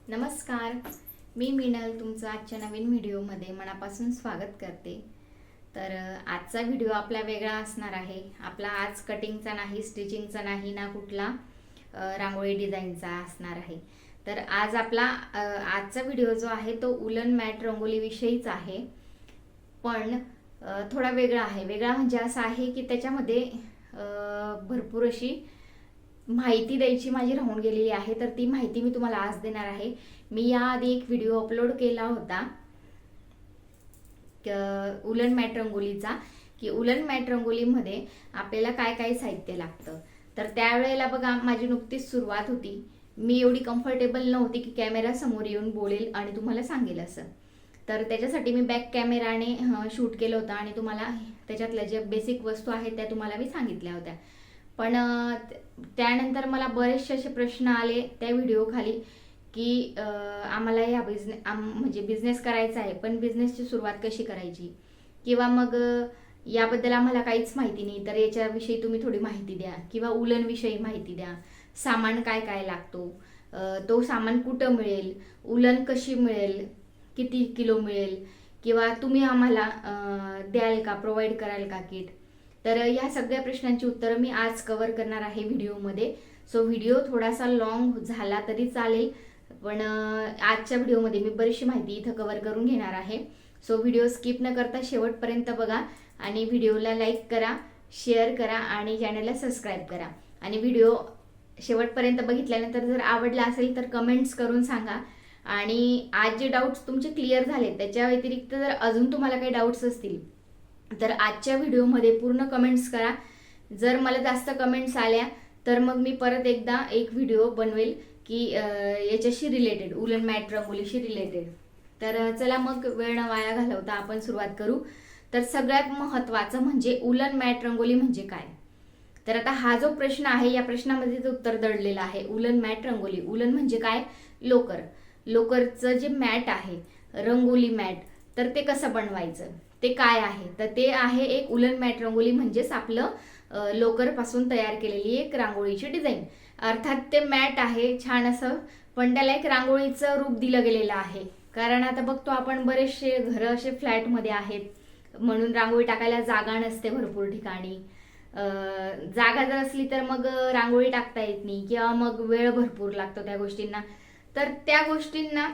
नमस्कार, मी मीनल तुमचं आजच्या नवीन व्हिडिओमध्ये मनापासून स्वागत करते। तर आजचा व्हिडिओ आपला वेगळा असणार आहे। आपला आज कटिंगचा नाही, स्टिचिंगचा नाही ना कुठला रांगोळी डिझाईनचा असणार आहे। तर आज आपला आजचा व्हिडिओ जो आहे तो उलन मॅट रंगोली विषयीच आहे, पण थोडा वेगळा आहे। वेगळा म्हणजे असा आहे की त्याच्यामध्ये भरपूर अशी माहिती द्यायची माझी राहून गेलेली आहे, तर ती माहिती मी तुम्हाला आज देणार आहे। मी याआधी एक व्हिडिओ अपलोड केला होता उलन मॅट रंगोलीचा, की उलन मॅट रंगोलीमध्ये आपल्याला काय काय साहित्य लागतं। तर त्यावेळेला बघा माझी नुकतीच सुरुवात होती, मी एवढी कम्फर्टेबल नव्हती की कॅमेरा समोर येऊन बोलेल आणि तुम्हाला सांगेल असं। तर त्याच्यासाठी मी बॅक कॅमेराने शूट केलं होतं आणि तुम्हाला त्याच्यातल्या जे बेसिक वस्तू आहेत त्या तुम्हाला मी सांगितल्या होत्या। पण त्यानंतर मला बरेचसे असे प्रश्न आले त्या व्हिडिओ खाली की आम्हाला या म्हणजे बिझनेस करायचा आहे, पण बिझनेसची सुरुवात कशी करायची, किंवा मग याबद्दल आम्हाला काहीच माहिती नाही, तर याच्याविषयी तुम्ही थोडी माहिती द्या, किंवा उलन विषयी माहिती द्या, सामान काय काय लागतो, तो सामान कुठं मिळेल, उलन कशी मिळेल, किती किलो मिळेल, किंवा तुम्ही आम्हाला द्याल का, प्रोव्हाइड कराल का किट। तर या सगळ्या प्रश्नांची उत्तरं मी आज कव्हर करणार आहे व्हिडिओमध्ये। सो व्हिडिओ थोडासा लॉंग झाला तरी चालेल, पण आजच्या व्हिडिओमध्ये मी बरीचशी माहिती इथं कव्हर करून घेणार आहे। सो व्हिडिओ स्किप न करता शेवटपर्यंत बघा आणि व्हिडिओला लाईक करा, शेअर करा आणि चॅनलला सबस्क्राईब करा। आणि व्हिडिओ शेवटपर्यंत बघितल्यानंतर जर आवडला असेल तर कमेंट्स करून सांगा। आणि आज जे डाऊट्स तुमचे क्लिअर झाले त्याच्या व्यतिरिक्त जर अजून तुम्हाला काही डाऊट्स असतील तर आजच्या व्हिडिओमध्ये पूर्ण कमेंट्स करा। जर मला जास्त कमेंट्स आल्या तर मग मी परत एकदा एक व्हिडिओ बनवेल की याच्याशी रिलेटेड, उलन मॅट रंगोलीशी रिलेटेड। तर चला मग वेळ न वाया घालवता आपण सुरुवात करू। तर सगळ्यात महत्त्वाचं म्हणजे उलन मॅट रंगोली म्हणजे काय। तर आता हा जो प्रश्न आहे या प्रश्नामध्ये उत्तर दडलेलं आहे, उलन मॅट रंगोली। उलन म्हणजे काय, लोकर। लोकरचं जे मॅट आहे, रंगोली मॅट, तर ते कसं बनवायचं, ते काय आहे, तर ते आहे एक उलन मॅट रंगोली, म्हणजेच आपलं लोकर पासून तयार केलेली एक रांगोळीची डिझाईन। अर्थात ते मॅट आहे छान असं, पण त्याला एक रांगोळीचं रूप दिलं गेलेलं आहे। कारण आता बघतो आपण बरेचसे घरं असे फ्लॅटमध्ये आहेत, म्हणून रांगोळी टाकायला जागा नसते भरपूर ठिकाणी। जागा जर असली तर मग रांगोळी टाकता येत नाही, किंवा मग वेळ भरपूर लागतो त्या गोष्टींना। तर त्या गोष्टींना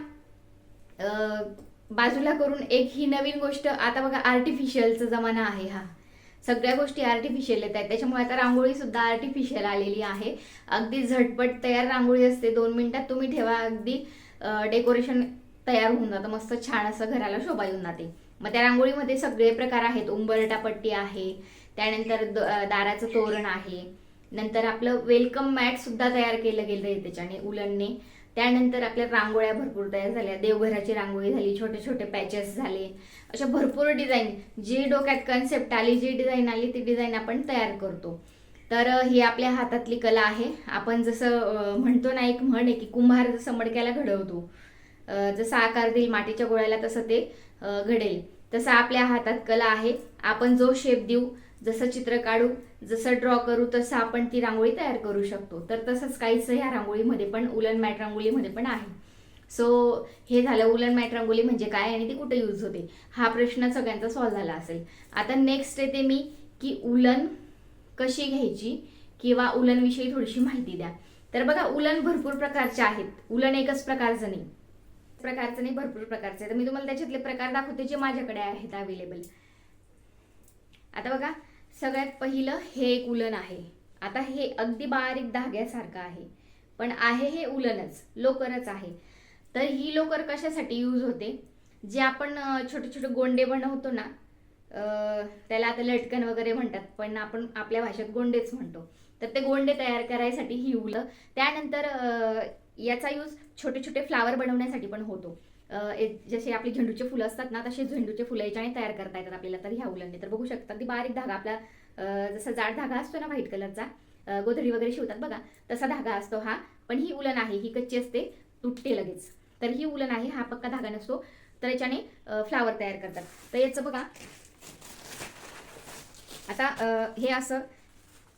बाजूला करून एक ही नवीन गोष्ट, आता बघा आर्टिफिशियलचा जमाना आहे हा, सगळ्या गोष्टी आर्टिफिशियल येत आहेत, त्याच्यामुळे आता रांगोळी सुद्धा आर्टिफिशियल आलेली आहे। अगदी झटपट तयार रांगोळी असते, 2 मिनिटात तुम्ही ठेवा, अगदी डेकोरेशन तयार होऊन जातं, मस्त छान असं घराला शोभा येऊन जाते। मग त्या रांगोळीमध्ये सगळे प्रकार आहेत, उंबरठा पट्टी आहे, त्यानंतर दाराचं तोरण आहे, नंतर आपलं वेलकम मॅट सुद्धा तयार केलं गेलं आहे त्याच्याने, उलनने। त्यानंतर आपल्या रांगोळ्या भरपूर तयार झाल्या, देवघराची रांगोळी झाली, छोटे छोटे पॅचेस झाले, अशा भरपूर डिझाईन, जी डोक्यात कन्सेप्ट आली, जी डिझाईन आली ती डिझाईन आपण तयार करतो। तर ही आपल्या हातातली कला आहे। आपण जसं म्हणतो ना, एक म्हण आहे की कुंभार जसं मडक्याला घडवतो, जसा आकार देईल मातीच्या गोळ्याला तसं ते घडेल, तसं आपल्या हातात कला आहे। आपण जो शेप देऊ, जसं चित्र काढू, जसं ड्रॉ करू, तसं आपण ती रांगोळी तयार करू शकतो। तर तसंच काहीच ह्या रांगोळीमध्ये पण, उलन मॅट रांगोळीमध्ये पण आहे। सो हे झालं उलन मॅट रंगोली म्हणजे काय आणि ती कुठे यूज होते, हा प्रश्न सगळ्यांचा सॉल्व्ह झाला असेल। आता नेक्स्ट येते मी की उलन कशी घ्यायची, किंवा उलन विषयी थोडीशी माहिती द्या। तर बघा, उलन भरपूर प्रकारचे आहेत, उलन एकच प्रकारचं नाही, भरपूर प्रकारचे। तर मी तुम्हाला त्याच्यातले प्रकार दाखवते जे माझ्याकडे आहेत अवेलेबल। आता बघा, सगळ्यात पहिलं हे एक उलन आहे। आता हे अगदी बारीक धाग्यासारखं आहे, पण आहे हे उलनच, लोकरच आहे। तर ही लोकर कशासाठी यूज होते, जे आपण छोटे छोटे गोंडे बनवतो ना, त्याला आता लटकन वगैरे म्हणतात, पण आपण आपल्या भाषेत गोंडेच म्हणतो। तर ते गोंडे तयार करायसाठी ही उलं, त्यानंतर याचा यूज छोटे छोटे फ्लावर बनवण्यासाठी पण होतो। जसे आपली झेंडूचे फुलं असतात ना, तसे झेंडूचे फुलं याच्याने तयार करता येतात आपल्याला। तर ह्या उलनने, तर बघू शकता ती बारीक धागा, आपला जसा जाड धागा असतो ना व्हाईट कलरचा, गोधडी वगैरे शिवतात बघा, तसा धागा असतो हा। पण ही उलन आहे, ही कच्ची असते, तुटते लगेच। तर ही उलन आहे, हा पक्का धागा नसतो, तर याच्याने फ्लावर तयार करतात। तर याचं बघा, आता हे असं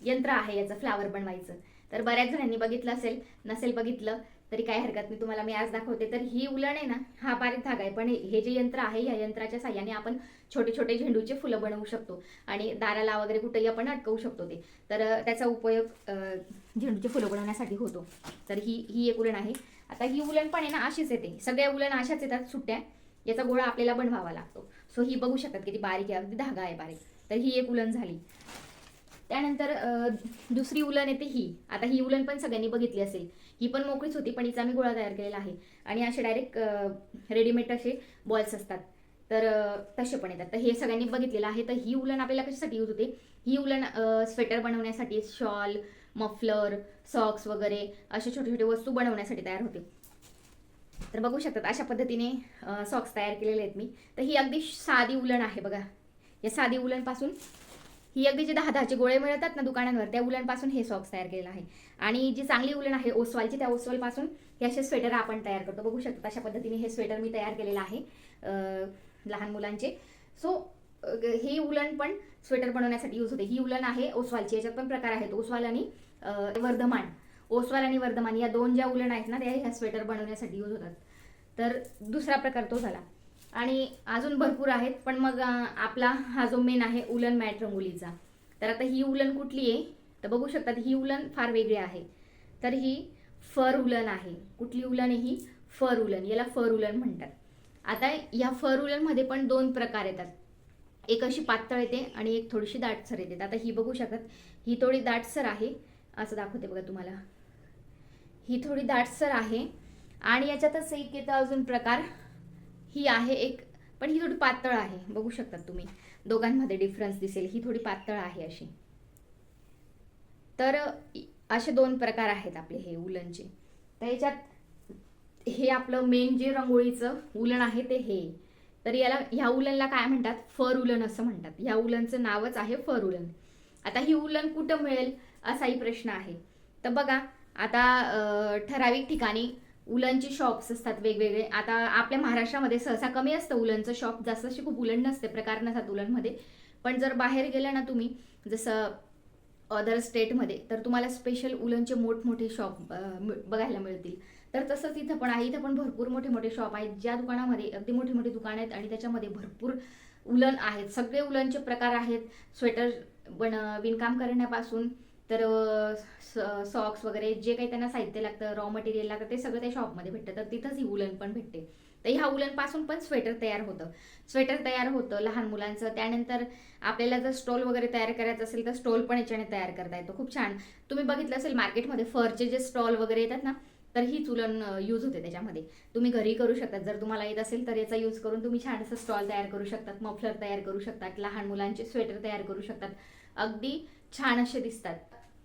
यंत्र आहे याचं फ्लावर बनवायचं। तर बऱ्याच जणांनी बघितलं असेल, नसेल बघितलं तरी काही हरकत नाही, तुम्हाला मी आज दाखवते. तर ही उलण आहे ना, हा बारीक धागा आहे, पण हे जे यंत्र आहे या यंत्राच्या साह्याने आपण छोटे छोटे झेंडूचे फुलं बनवू शकतो आणि दाराला वगैरे कुठेही आपण अटकवू शकतो ते. तर त्याचा उपयोग झेंडूचे फुलं बनवण्यासाठी होतो. तर ही एक उलण आहे. आता ही उलण पण आहे ना अशीच येते, सगळ्या उलण अशाच येतात सुट्ट्या. याचा गोळा आपल्याला बनवावा लागतो. सो ही बघू शकतात किती बारीक आहे, अगदी धागा आहे बारीक. तर ही एक उलण झाली. त्यानंतर दुसरी उलण येते ही. आता ही उलण पण सगळ्यांनी बघितली असेल. ही पण मोकळीच होती, पण हिचा मी गोळा तयार केलेला आहे आणि असे डायरेक्ट रेडीमेड असे बॉल्स असतात, तर तसे पण येतात. तर हे सगळ्यांनी बघितलेलं आहे. तर ही उलण आपल्याला कशासाठी यूज होते? ही उलण स्वेटर बनवण्यासाठी, शॉल, मफलर, सॉक्स वगैरे असे छोटे छोटे वस्तू बनवण्यासाठी तयार होते. तर बघू शकतात अशा पद्धतीने सॉक्स तयार केलेले आहेत मी. तर ही अगदी साधी उलण आहे बघा. या साधी उलणपासून ही अगदी जे 10-10चे गोळे मिळतात ना दुकानांवर, त्या उलणपासून हे सॉक्स तयार केलेलं आहे. आणि जी चांगली उलण आहे ओसवालची, त्या ओसवालपासून हे असे स्वेटर आपण तयार करतो. बघू शकता अशा पद्धतीने हे स्वेटर मी तयार केलेलं आहे लहान मुलांचे. सो ही उलण पण स्वेटर बनवण्यासाठी यूज होते. ही उलण आहे ओसवालची. याच्यात पण प्रकार आहेत, ओसवाल आणि वर्धमान. ओसवाल आणि वर्धमान या दोन ज्या उलण आहेत ना, त्या ह्या स्वेटर बनवण्यासाठी यूज होतात. तर दुसरा प्रकार तो झाला. आणि अजून भरपूर आहेत, पण मग आपला हा जो मेन आहे उलन मॅट रंगोलीचा. तर आता ही उलन कुठली आहे तर बघू शकतात, ही उलन फार वेगळी आहे. तर ही फर उलन आहे. कुठली उलन आहे ही? फर उलन. याला फर उलन म्हणतात. आता या फर उलनमध्ये पण दोन प्रकार येतात. एक अशी पातळ येते आणि एक थोडीशी दाटसर येते. आता ही बघू शकतात, ही थोडी दाटसर आहे. असं दाखवते बघा तुम्हाला. ही थोडी दाटसर आहे आणि याच्यातच एक येतं अजून प्रकार. ही आहे एक, पण ही थोडी पातळ आहे. बघू शकतात तुम्ही, दोघांमध्ये डिफरन्स दिसेल. ही थोडी पातळ आहे अशी. तर असे दोन प्रकार आहेत आपले हे उलनचे. तर याच्यात हे आपलं मेन जे रंगोळीचं उलन आहे ते हे. तर याला, ह्या उलनला काय म्हणतात? फर उलन असं म्हणतात. ह्या उलनचं नावच आहे फर उलन. आता ही उलन कुठं मिळेल असाही प्रश्न आहे. तर बघा, आता ठराविक ठिकाणी उलनचे शॉप्स असतात वेगवेगळे. आता आपल्या महाराष्ट्रामध्ये सहसा कमी असतं उलनचं शॉप, जास्त अशी खूप उलन नसते, प्रकार नसतात उलनमध्ये. पण जर बाहेर गेलं ना तुम्ही, जसं अदर स्टेटमध्ये, तर तुम्हाला स्पेशल उलनचे मोठमोठे शॉप बघायला मिळतील. तर तसंच इथं पण आहे. इथं पण भरपूर मोठे मोठे शॉप आहेत, ज्या दुकानामध्ये अगदी मोठे मोठे दुकान आहेत आणि त्याच्यामध्ये भरपूर उलन आहेत. सगळे उलनचे प्रकार आहेत. स्वेटर विणकाम करण्यापासून तर सॉक्स वगैरे जे काही त्यांना साहित्य लागतं, रॉ मटेरियल लागतं, ते सगळं त्या शॉपमध्ये भेटतं. तर तिथंच ही उलन पण भेटते. तर ह्या उलनपासून पण स्वेटर तयार होतं. स्वेटर तयार होतं लहान मुलांचं. त्यानंतर आपल्याला जर स्टॉल वगैरे तयार करायचं असेल तर स्टॉल पण याच्याने तयार करता येतो. खूप छान. तुम्ही बघितलं असेल मार्केटमध्ये फरचे जे स्टॉल वगैरे येतात ना, तर हीच उलन यूज होते त्याच्यामध्ये. तुम्ही घरी करू शकतात. जर तुम्हाला येत असेल तर याचा यूज करून तुम्ही छान असं स्टॉल तयार करू शकतात, मफलर तयार करू शकतात, लहान मुलांचे स्वेटर तयार करू शकतात. अगदी छान असे दिसतात.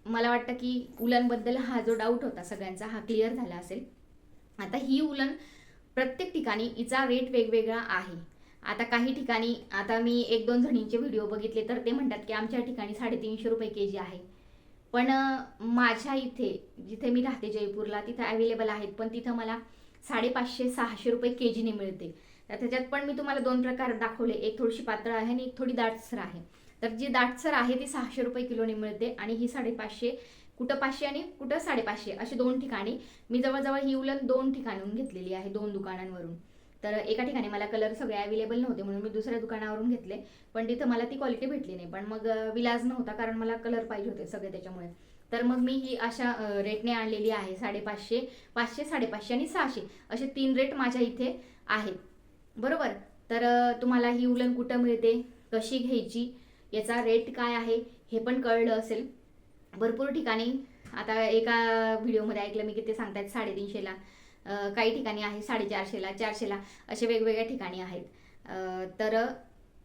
मला वाटतं की उलनबद्दल हा जो डाऊट होता सगळ्यांचा, हा क्लिअर झाला असेल. आता ही उलन प्रत्येक ठिकाणी हिचा रेट वेगवेगळा आहे. आता काही ठिकाणी, आता मी 1-2 जणींचे व्हिडिओ बघितले तर ते म्हणतात की आमच्या ठिकाणी 350 रुपये केजी आहे. पण माझ्या इथे जिथे मी राहते जयपूरला, तिथं अवेलेबल आहेत, पण तिथं मला 550-600 रुपये केजीने मिळते. तर त्याच्यात पण मी तुम्हाला दोन प्रकार दाखवले. एक थोडीशी पातळ आहे आणि एक थोडी दाटसर आहे. तर जी दाटसर आहे ती 600 रुपये किलोने मिळते आणि ही 550, कुठं 500 आणि कुठं 550 असे दोन ठिकाणी. मी जवळजवळ ही उलन 2 ठिकाणून घेतलेली आहे, 2 दुकानांवरून. तर एका ठिकाणी मला कलर सगळे अवेलेबल नव्हते म्हणून मी दुसऱ्या दुकानावरून घेतले, पण तिथं मला ती क्वालिटी भेटली नाही. पण मग विलाज नव्हता, कारण मला कलर पाहिजे होते सगळे त्याच्यामुळे. तर मग मी ही अशा रेटने आणलेली आहे. 550, 500, 550 आणि 600 असे 3 रेट माझ्या इथे आहेत, बरोबर. तर तुम्हाला ही उलन कुठं मिळते, कशी घ्यायची, याचा रेट काय आहे हे पण कळलं असेल. भरपूर ठिकाणी, आता एका व्हिडिओमध्ये ऐकलं मी की ते सांगतात 350ला, काही ठिकाणी आहे 450ला, 400ला, असे वेगवेगळ्या ठिकाणी आहेत. तर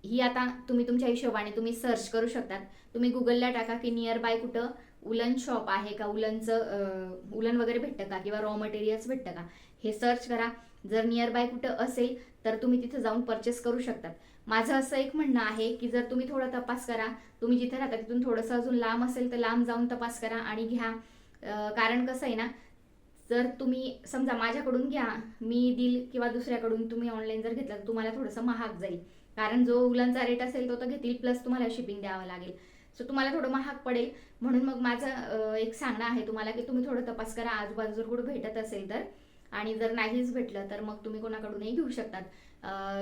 ही आता तुम्ही तुमच्या हिशोबाने तुम्ही सर्च करू शकतात. तुम्ही गुगलला टाका की नियर बाय कुठं उलन शॉप आहे का, उलन वगैरे भेटतं का, किंवा रॉ मटेरियल्स भेटतं का, हे सर्च करा. जर नियर बाय कुठं असेल तर तुम्ही तिथं जाऊन परचेस करू शकतात. माझं असं एक म्हणणं आहे की जर तुम्ही थोडा तपास करा, तुम्ही जिथे राहता तिथून थोडंसं अजून लांब असेल तर लांब जाऊन तपास करा आणि घ्या. कारण कसं आहे ना, जर तुम्ही समजा माझ्याकडून घ्या, मी देईल, किंवा दुसऱ्याकडून तुम्ही ऑनलाईन जर घेतलं तर तुम्हाला थोडंसं महाग जाईल. कारण जो उलनचा रेट असेल तो तर घेतील, प्लस तुम्हाला शिपिंग द्यावं लागेल. सो तुम्हाला थोडं महाग पडेल. म्हणून मग माझं एक सांगणं आहे तुम्हाला की तुम्ही थोडं तपास करा आजूबाजू जर कुठं भेटत असेल तर. आणि जर नाहीच भेटलं तर मग तुम्ही कोणाकडूनही घेऊ शकतात.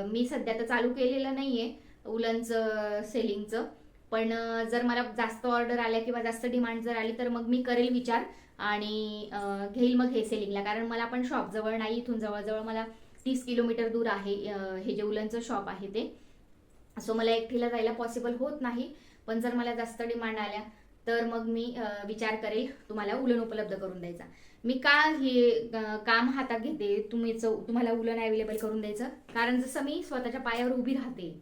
मी सध्या तर चालू केलेलं नाहीये उलनचं सेलिंगचं, पण जर मला जास्त ऑर्डर आल्या किंवा जास्त डिमांड जर आली तर मग मी करेल विचार आणि घेईल मग हे सेलिंगला. कारण मला पण शॉप जवळ नाही, इथून जवळजवळ मला 30 किलोमीटर दूर आहे हे जे उलनचं शॉप आहे ते. सो मला एकटीला जायला पॉसिबल होत नाही. पण जर मला जास्त डिमांड आल्या तर मग मी विचार करेल तुम्हाला उलन उपलब्ध करून द्यायचा. मी का हे काम हातात घेते तुम्हाला उलन अवेलेबल करून द्यायचं, कारण जसं मी स्वतःच्या पायावर उभी राहते,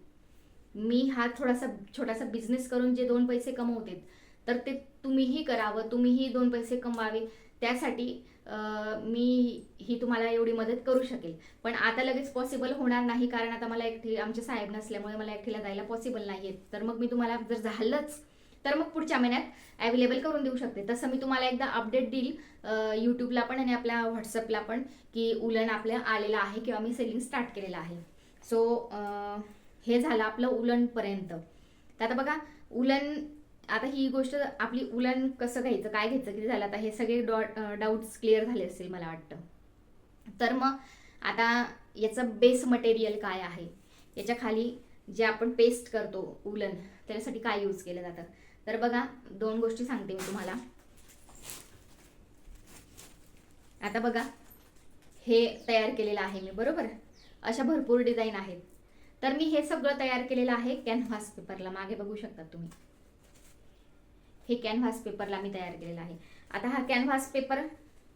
मी हा थोडासा छोटासा बिझनेस करून जे 2 पैसे कमवते तर ते तुम्हीही करावं, तुम्हीही 2 पैसे कमवावे, त्यासाठी मी ही तुम्हाला एवढी मदत करू शकेल. पण आता लगेच पॉसिबल होणार नाही, कारण आता मला आमचे साहेब नसल्यामुळे मला एकटीला जायला पॉसिबल नाही. तर मग मी तुम्हाला जर झालंच तर मग पुढच्या महिन्यात अवेलेबल करून देऊ शकते. तसं मी तुम्हाला एकदा अपडेट देईल यूट्यूबला पण आणि आपल्या व्हॉट्सअपला पण की उलन आपल्या आलेलं आहे किंवा मी सेलिंग स्टार्ट केलेलं आहे. सो हे झालं आपलं उलनपर्यंत. तर आता बघा उलन, आता ही गोष्ट आपली उलन कसं घ्यायचं, काय घ्यायचं, किती झालं, आता हे सगळे डाऊट्स क्लिअर झाले असतील मला वाटतं. तर मग आता याचं बेस मटेरियल काय आहे, याच्या खाली जे आपण पेस्ट करतो उलन त्याच्यासाठी काय यूज केलं जातं. तर बघा 2 गोष्टी सांगते मी तुम्हाला. आता बघा हे तयार केलेलं आहे मी, बरोबर. अशा भरपूर डिझाईन आहेत. तर मी हे सगळं तयार केलेलं आहे कॅनव्हास पेपरला. मागे बघू शकता तुम्ही, हे कॅनव्हास पेपरला मी तयार केलेला आहे. आता हा कॅनव्हास पेपर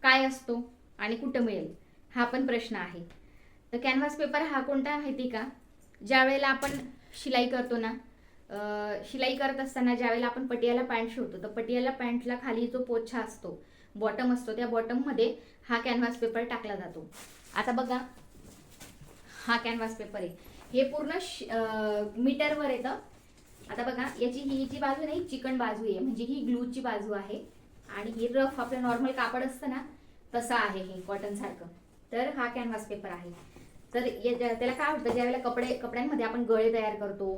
काय असतो आणि कुठं मिळेल हा पण प्रश्न आहे. तर कॅनव्हास पेपर हा कोणता माहिती का, ज्या वेळेला आपण शिलाई करतो ना, शिलाई करत असताना ज्यावेळेला आपण पटियाला पॅन्ट शिवतो तर पटियाला पॅन्टला खाली जो पोछा असतो, बॉटम असतो, त्या बॉटममध्ये हा कॅनव्हास पेपर टाकला जातो. आता बघा हा कॅनव्हास पेपर आहे, हे पूर्ण मीटरवर येतं. आता बघा याची ही जी बाजू नाही, चिकन बाजू आहे, म्हणजे ही ग्लूची बाजू आहे आणि ही रफ आपलं नॉर्मल कापड असतं ना तसं आहे हे कॉटन सारखं. तर हा कॅनव्हास पेपर आहे. तर त्याला काय होतं, ज्यावेळेला कपड्यांमध्ये आपण गळे तयार करतो,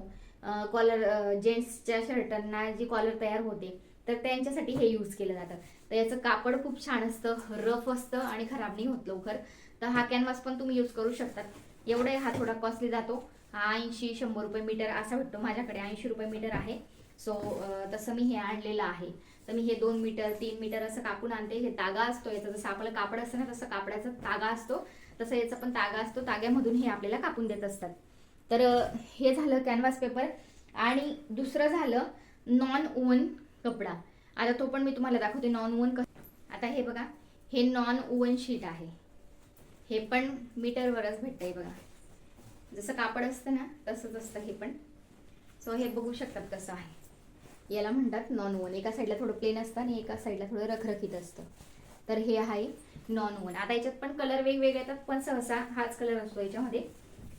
कॉलर, जेंट्सच्या शर्टांना जी कॉलर तयार होते तर त्यांच्यासाठी हे यूज केलं जातं. तर याचं कापड खूप छान असतं, रफ असतं आणि खराब नाही होत लवकर. तर हा कॅनव्हास पण तुम्ही यूज करू शकतात. एवढे हा थोडा कॉस्टली जातो, हा 80-100 रुपये मीटर असा भेटतो. माझ्याकडे 80 रुपये मीटर आहे. सो तसं मी हे आणलेलं आहे. तर मी हे 2 मीटर 3 मीटर असं कापून आणते. हे तागा असतो याचा, जसं आपलं कापड असतं ना तसं कापडाचा तागा असतो, तसं याचा पण तागा असतो, ताग्यामधून हे आपल्याला कापून देत असतात. तर हे झालं कॅनव्हास पेपर. आणि दुसरं झालं नॉन ओव्हन कपडा. आता तो पण मी तुम्हाला दाखवते नॉन ओव्हन. आता हे बघा, हे नॉन ओव्हन शीट आहे, हे पण मीटरवरच भेटतंय बघा, जसं कापड असतं ना तसंच असतं हे पण. सो हे बघू शकतात कसं आहे, याला म्हणतात नॉन ओव्हन. एका साईडला थोडं प्लेन असतं आणि एका साईडला थोडं रखरखीत असतं. तर हे आहे नॉन ओव्हन. आता याच्यात पण कलर वेगवेगळे येतात, पण सहसा हाच कलर असतो याच्यामध्ये,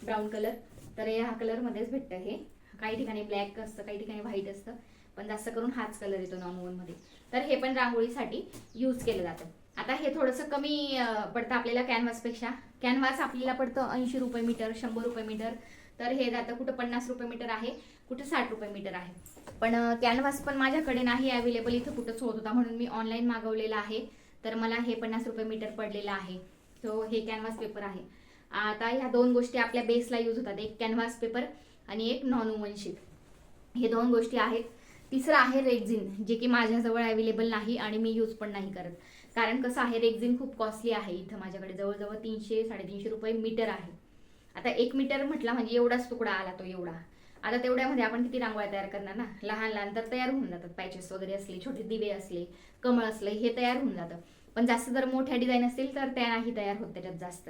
ब्राऊन कलर. तर ह्या कलरमध्येच भेटतं हे. काही ठिकाणी ब्लॅक असतं, काही ठिकाणी व्हाईट असतं, पण जास्त करून हाच कलर येतो नॉन ओव्हनमध्ये. तर हे पण रांगोळीसाठी यूज केलं जातं. आता हे थोडंसं कमी पडतं आपल्याला कॅनव्हासपेक्षा. कॅनव्हास आपल्याला पडतं 80 रुपये मीटर, 100 रुपये मीटर. तर हे जातं कुठं 50 रुपये मीटर आहे, कुठं 60 रुपये मीटर आहे. पण कॅनव्हास पण माझ्याकडे नाही अवेलेबल, इथं कुठंच होत होता, म्हणून मी ऑनलाईन मागवलेला आहे. तर मला हे 50 रुपये मीटर पडलेलं आहे. सो हे कॅनव्हास पेपर आहे. आता ह्या 2 गोष्टी आपल्या बेसला यूज होतात, एक कॅनव्हास पेपर आणि एक नॉन ओव्हन शीट. हे 2 गोष्टी आहेत. तिसरं आहे रेक्झिन, जे की माझ्याजवळ अवेलेबल नाही आणि मी यूज पण नाही करत. कारण कसं आहे, रेक्झिन खूप कॉस्टली आहे. इथं माझ्याकडे जवळजवळ 300-350 रुपये मीटर आहे. आता 1 मीटर म्हटला म्हणजे एवढाच तुकडा आला तो एवढा. आता तेवढ्यामध्ये आपण किती रांगोळ्या तयार करणार ना. लहान लहान तर तयार होऊन जातात, पॅचेस वगैरे असले, छोटे दिवे असले, कमळ असले, हे तयार होऊन जातं. पण जास्त जर मोठ्या डिझाईन असतील तर त्या नाही तयार होत त्याच्यात जास्त.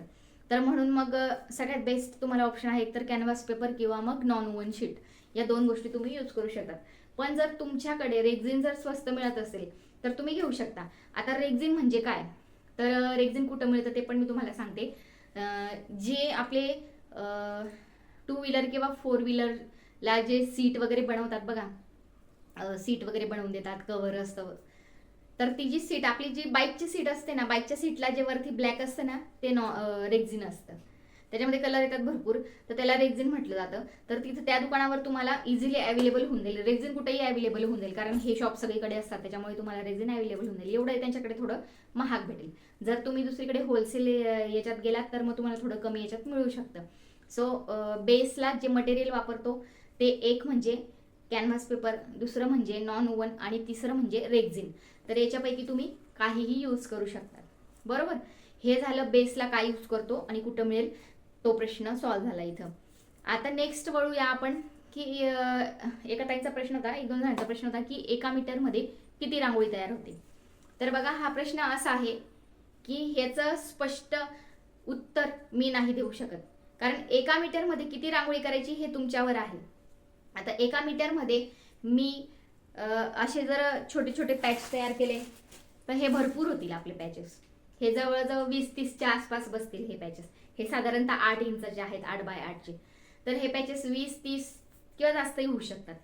तर म्हणून मग सगळ्यात बेस्ट तुम्हाला ऑप्शन आहे, एक तर कॅनव्हास पेपर किंवा मग नॉन ओव्हन शीट. या 2 गोष्टी तुम्ही यूज करू शकतात. पण जर तुमच्याकडे रेक्झिन जर स्वस्त मिळत असेल तर तुम्ही घेऊ शकता. आता रेक्झिन म्हणजे काय, तर रेक्झिन कुठं मिळतं ते पण मी तुम्हाला सांगते. जे आपले 2 व्हीलर किंवा 4 व्हीलरला जे सीट वगैरे बनवतात बघा, सीट वगैरे बनवून देतात, कव्हर असतं. तर ती जी सीट, आपली जी बाईकची सीट असते ना, बाईकच्या सीटला जे वरती ब्लॅक असतं ना ते रेक्झिन असतं. त्याच्यामध्ये कलर येतात भरपूर, तर त्याला रेक्झिन म्हटलं जातं. तर तिथं त्या दुकानावर तुम्हाला इझिली अवेलेबल होऊन जाईल. रेक्झिन कुठेही अवेलेबल होऊन जाईल, कारण हे शॉप सगळीकडे असतात, त्याच्यामुळे तुम्हाला रेक्झिन अवेलेबल होऊन जाईल. एवढं आहे त्यांच्याकडे थोडं महाग भेटेल. जर तुम्ही दुसरीकडे होलसेल याच्यात गेलात तर मग तुम्हाला थोडं कमी याच्यात मिळू शकतं. सो बेसला जे मटेरियल वापरतो ते एक म्हणजे कॅनव्हास पेपर, दुसरं म्हणजे नॉन ओव्हन आणि तिसरं म्हणजे रेक्झिन. तर याच्यापैकी तुम्ही काहीही यूज करू शकता. बरोबर, हे झालं बेसला काय यूज करतो आणि कुठं मिळेल, तो प्रश्न सॉल्व्ह झाला इथं. आता नेक्स्ट वळूया आपण की एका ताईंचा प्रश्न होता, 1-2 जणांचा प्रश्न होता की 1 मीटरमध्ये किती रांगोळी तयार होते. तर बघा, हा प्रश्न असा आहे की ह्याचं स्पष्ट उत्तर मी नाही देऊ शकत, कारण 1 मीटरमध्ये किती रांगोळी करायची हे तुमच्यावर आहे. आता 1 मीटरमध्ये मी असे जर छोटे छोटे पॅच तयार केले तर हे भरपूर होतील आपले पॅचेस. हे जवळजवळ 20-30च्या आसपास बसतील हे पॅचेस. हे साधारणतः 8 इंचचे आहेत, 8x8चे. तर हे पॅचेस 20-30 किंवा जास्तही होऊ शकतात.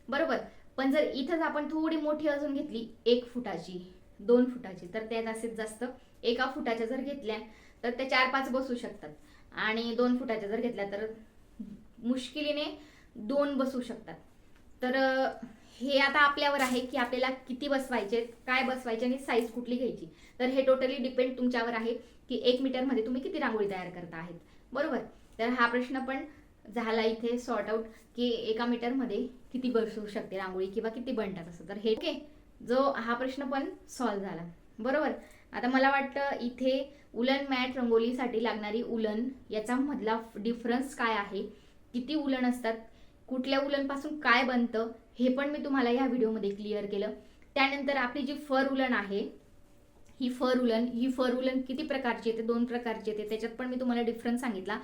बरोबर, पण जर इथंच आपण थोडी मोठी अजून घेतली, 1 फुटाची, 2 फुटाची, तर त्या जास्तीत जास्त 1 फुटाच्या जर घेतल्या तर त्या 4-5 बसू शकतात. आणि 2 फुटाच्या जर घेतल्या तर मुश्किलीने 2 बसू शकतात. तर हे आता आपल्यावर आहे की आपल्याला किती बसवायचे, काय बसवायचे आणि साईज कुठली घ्यायची. तर हे टोटली डिपेंड तुमच्यावर आहे की 1 मीटरमध्ये तुम्ही किती रांगोळी तयार करता आहेत. बरोबर, तर हा प्रश्न पण झाला इथे सॉर्ट आउट की 1 मीटरमध्ये किती बसू शकते रांगोळी किंवा किती बनतात असं. तर हे ओके, जो हा प्रश्न पण सॉल्व्ह झाला. बरोबर, आता मला वाटतं इथे उलन मॅट रंगोलीसाठी लागणारी उलन याचा मधला डिफरन्स काय आहे, किती उलन असतात, कुठल्या उलनपासून काय बनतं, हे पण मी तुम्हाला या व्हिडिओमध्ये क्लिअर केलं. त्यानंतर आपली जी फर उलन आहे, ही फर उलन किती प्रकारची येते, 2 प्रकारची येते. त्याच्यात पण मी तुम्हाला डिफरन्स सांगितला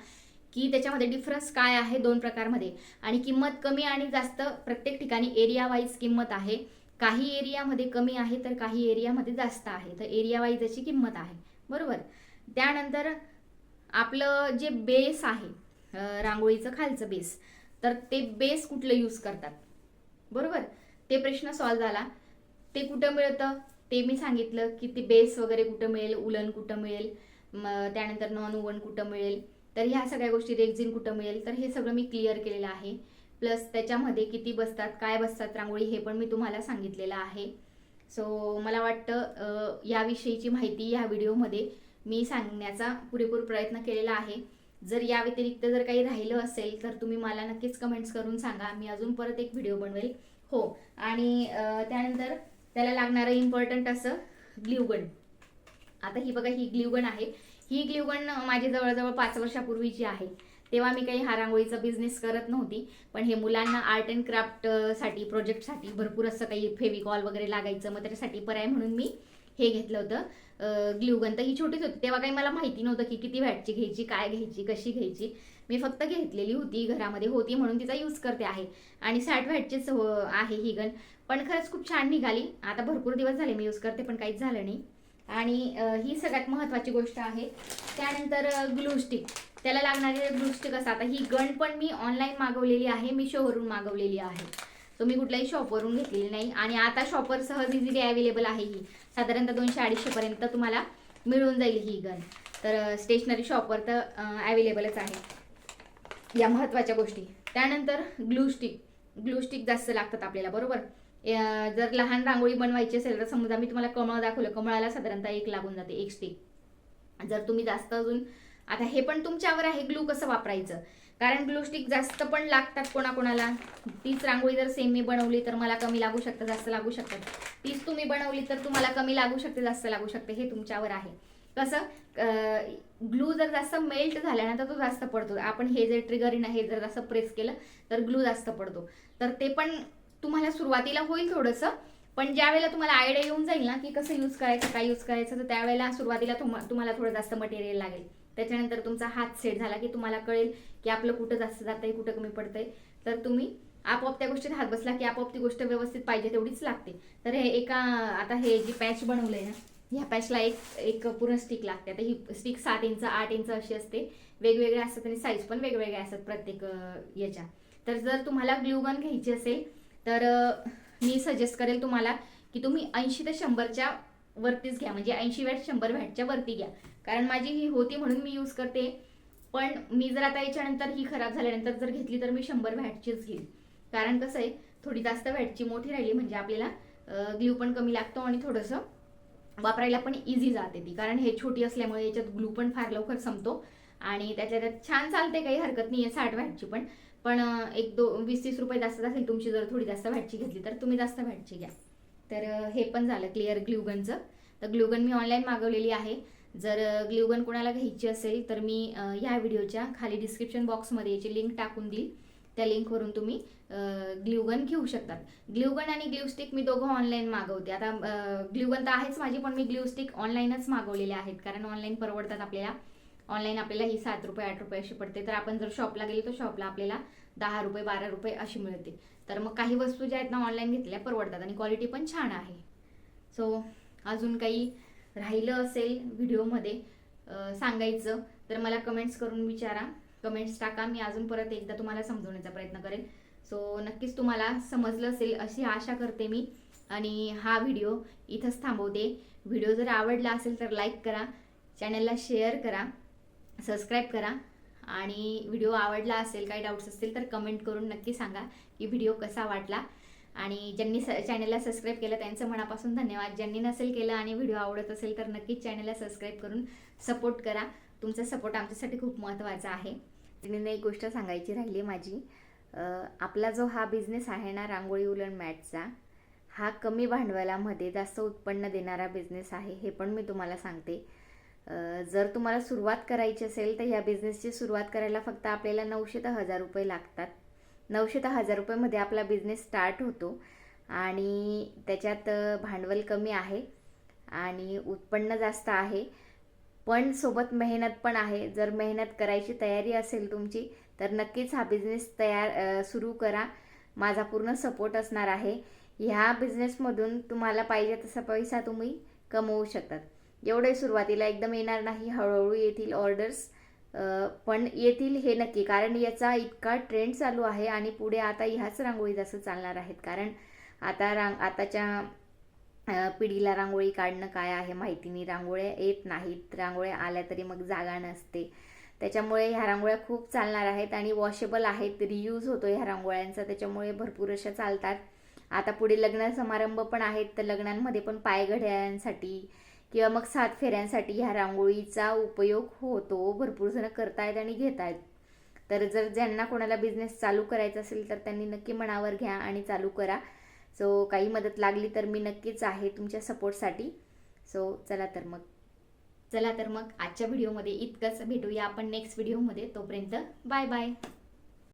की त्याच्यामध्ये डिफरन्स काय आहे 2 प्रकारमध्ये. आणि किंमत कमी आणि जास्त प्रत्येक ठिकाणी एरिया वाईज किंमत आहे. काही एरियामध्ये कमी आहे तर काही एरियामध्ये जास्त आहे. तर एरिया वाईज याची किंमत आहे. बरोबर, त्यानंतर आपलं जे बेस आहे रांगोळीचं खालचं बेस, तर ते बेस कुठलं यूज करतात. बरोबर, ते प्रश्न सॉल्व्ह झाला. ते कुठं मिळतं ते मी सांगितलं की ते बेस वगैरे कुठं मिळेल, उलन कुठं मिळेल, त्यानंतर नॉन ओव्हन कुठं मिळेल, तर ह्या सगळ्या गोष्टी, रेक्झिन कुठं मिळेल, तर हे सगळं मी क्लिअर केलेलं आहे. प्लस त्याच्यामध्ये किती बसतात, काय बसतात रांगोळी, हे पण मी तुम्हाला सांगितलेलं आहे. सो मला वाटतं याविषयीची माहिती या व्हिडिओमध्ये मी सांगण्याचा पुरेपूर प्रयत्न केलेला आहे. जर या व्यतिरिक्त जर काही राहिलं असेल तर तुम्ही मला नक्कीच कमेंट्स करून सांगा, मी अजून परत एक व्हिडिओ बनवेल. हो, आणि त्यानंतर त्याला लागणारं इम्पॉर्टंट असं ग्ल्यूगन. आता ही बघा, ही ग्ल्यूगन आहे. ही ग्ल्यूगन माझी जवळजवळ 5 वर्षापूर्वीची आहे. तेव्हा मी काही हा रांगोळीचा बिझनेस करत नव्हती, पण हे मुलांना आर्ट अँड क्राफ्टसाठी, प्रोजेक्टसाठी भरपूर असं काही फेविकॉल वगैरे लागायचं, मग त्याच्यासाठी पर्याय म्हणून मी हे घेतलं होतं ग्ल्यूगन. तर ही छोटीच होती, तेव्हा काही मला माहिती नव्हतं की किती वॅटची घ्यायची, काय घ्यायची, कशी घ्यायची. मी फक्त घेतलेली होती, घरामध्ये होती म्हणून तिचा यूज करते आहे. आणि 60 वॅटचीच आहे ही गन, पण खरंच खूप छान निघाली. आता भरपूर दिवस झाले मी यूज करते, पण काहीच झालं नाही. आणि ही सगळ्यात महत्त्वाची गोष्ट आहे. त्यानंतर ग्लू स्टिक, त्याला लागणारे ग्लू स्टिक असं. आता ही गन पण मी ऑनलाईन मागवलेली आहे, मिशोवरून मागवलेली आहे. सो मी कुठल्याही शॉपवरून घेतलेली नाही. आणि आता शॉपवर सहज इझिली अवेलेबल आहे. ही साधारणतः 200-250 पर्यंत तुम्हाला मिळून जाईल ही गन. तर स्टेशनरी शॉपवर तर अवेलेबलच आहे या महत्त्वाच्या गोष्टी. त्यानंतर ग्लू स्टिक जास्त लागतात आपल्याला. बरोबर, जर लहान रांगोळी बनवायची असेल तर समजा मी तुम्हाला कमळ दाखवलं, कमळाला साधारणतः 1 लागून जाते, 1 स्टिक. जर तुम्ही जास्त अजून, आता हे पण तुमच्यावर आहे ग्लू कसं वापरायचं, कारण ग्लू स्टिक जास्त पण लागतात कोणाकोणाला. 30 रांगोळी जर सेम मी बनवली तर मला कमी लागू शकतं, जास्त लागू शकतात. 30 तुम्ही बनवली तर तुम्हाला कमी लागू शकते, जास्त लागू शकते, हे तुमच्यावर आहे. कसं ग्लू जर जास्त मेल्ट झाल्यानंतर तो जास्त पडतो. आपण हे जे ट्रिगर हे जर जास्त प्रेस केलं तर ग्लू जास्त पडतो. तर ते पण तुम्हाला सुरुवातीला होईल थोडंसं, पण ज्या वेळेला तुम्हाला आयडिया येऊन जाईल ना की कसं यूज करायचं, काय यूज करायचं, तर त्यावेळेला सुरुवातीला तुम्हाला थोडं जास्त मटेरियल लागेल. त्याच्यानंतर तुमचा हात सेट झाला की तुम्हाला कळेल की आपलं कुठं जास्त जातंय, कुठं कमी पडतंय. तर तुम्ही आपोआप त्या गोष्टीत हात बसला की आपोआप ती गोष्ट व्यवस्थित पाहिजे तेवढीच लागते. तर हे आता हे जी पॅच बनवलंय ना, ह्या पॅचला एक पूर्ण स्टिक लागते. आता ही स्टिक 7 इंच 8 इंच अशी असते, वेगवेगळ्या असतात आणि साईज पण वेगवेगळ्या असतात प्रत्येक याच्या. तर जर तुम्हाला ग्लूगन घ्यायची असेल तर मी सजेस्ट करेल तुम्हाला की तुम्ही 80 ते 100च्या वरतीच घ्या, म्हणजे 80 वॅट 100 वॅटच्या वरती घ्या. कारण माझी ही होती म्हणून मी यूज करते. पण मी जर आता याच्यानंतर ही खराब झाल्यानंतर जर घेतली तर मी 100 व्हॅटचीच घेईल. कारण कसं आहे, थोडी जास्त व्हॅटची मोठी राहिली म्हणजे आपल्याला ग्लू पण कमी लागतो आणि थोडंसं वापरायला पण इझी जाते ती. कारण हे छोटी असल्यामुळे याच्यात ग्लू पण फार लवकर संपतो आणि त्यातल्या त्यात छान चालते, काही हरकत नाही आहे 60 व्हॅटची पण. पण एक 20-30 रुपये जास्त असेल तुमची जर थोडी जास्त व्हॅटची घेतली तर तुम्ही जास्त व्हॅटची घ्या. तर हे पण झालं क्लिअर ग्लूगनचं. तर ग्लूगन मी ऑनलाईन मागवलेली आहे. जर ग्लूगन कोणाला घ्यायची असेल तर मी ह्या व्हिडिओच्या खाली डिस्क्रिप्शन बॉक्समध्ये याची लिंक टाकून देईल. त्या लिंकवरून तुम्ही ग्लूगन घेऊ शकतात. ग्लूगन आणि ग्लूस्टिक मी दोघं ऑनलाईन मागवते. आता ग्लूगन तर आहेच माझी, पण मी ग्लूस्टिक ऑनलाईनच मागवलेले आहेत कारण ऑनलाईन परवडतात आपल्याला. ऑनलाईन आपल्याला ही 7 रुपये 8 रुपये अशी पडते. तर आपण जर शॉपला गेलो तर शॉपला आपल्याला 10 रुपये 12 रुपये अशी मिळते. तर मग काही वस्तू ज्या आहेत ना ऑनलाईन घेतल्या परवडतात आणि क्वालिटी पण छान आहे. सो अजून काही राहिलं असेल व्हिडिओमध्ये सांगायचं तर मला कमेंट्स करून विचारा, कमेंट्स टाका. मी अजून परत एकदा तुम्हाला समजवण्याचा प्रयत्न करेन. सो नक्कीच तुम्हाला समजलं असेल अशी आशा करते मी आणि हा व्हिडिओ इथंच थांबवते. व्हिडिओ जर आवडला असेल तर लाईक करा, चॅनलला शेअर करा, सबस्क्राईब करा आणि व्हिडिओ आवडला असेल, काही डाऊट्स असतील तर कमेंट करून नक्की सांगा की व्हिडिओ कसा वाटला. आणि ज्यांनी चॅनलला सबस्क्राईब केलं त्यांचं मनापासून धन्यवाद. ज्यांनी नसेल केलं आणि व्हिडिओ आवडत असेल तर नक्कीच चॅनलला सबस्क्राईब करून सपोर्ट करा. तुमचा सपोर्ट आमच्यासाठी खूप महत्त्वाचा आहे. तिने एक गोष्ट सांगायची राहिली माझी, आपला जो हा बिझनेस आहे ना रांगोळी उलन मॅटचा, हा कमी भांडवलामध्ये जास्त उत्पन्न देणारा बिझनेस आहे. हे पण मी तुम्हाला सांगते. जर तुम्हाला सुरुवात करायची असेल तर ह्या बिझनेसची सुरुवात करायला फक्त आपल्याला 900 ते 1000 रुपये लागतात. 900 ते 1000 रुपयेमध्ये आपला बिझनेस स्टार्ट होतो आणि त्याच्यात भांडवल कमी आहे आणि उत्पन्न जास्त आहे, पण सोबत मेहनत पण आहे. जर मेहनत करायची तयारी असेल तुमची तर नक्कीच हा बिझनेस सुरू करा. माझा पूर्ण सपोर्ट असणार आहे. ह्या बिझनेसमधून तुम्हाला पाहिजे तसा पैसा तुम्ही कमवू शकतात. एवढे सुरुवातीला एकदम येणार नाही, हळूहळू येतील ऑर्डर्स, पण येतील हे नक्की. कारण याचा इतका ट्रेंड चालू आहे आणि पुढे आता ह्याच रांगोळी जास्त चालणार आहेत. कारण आताच्या पिढीला रांगोळी काढणं काय आहे माहिती नाही, रांगोळ्या येत नाहीत, रांगोळ्या आल्या तरी मग जागा नसते. त्याच्यामुळे ह्या रांगोळ्या खूप चालणार आहेत आणि वॉशेबल आहेत, रियूज होतो ह्या रांगोळ्यांचा, त्याच्यामुळे भरपूर अशा चालतात. आता पुढे लग्न समारंभ पण आहेत, तर लग्नांमध्ये पण पायघड्यांसाठी किंवा मग 7 फेऱ्यांसाठी ह्या रांगोळीचा उपयोग होतो. भरपूर जण करतायत आणि घेत आहेत. तर जर ज्यांना कोणाला बिझनेस चालू करायचा असेल तर त्यांनी नक्की मनावर घ्या आणि चालू करा. सो काही मदत लागली तर मी नक्कीच आहे तुमच्या सपोर्टसाठी. सो चला तर मग आजच्या व्हिडिओमध्ये इतकंच. भेटूया आपण नेक्स्ट व्हिडिओमध्ये. तोपर्यंत बाय बाय.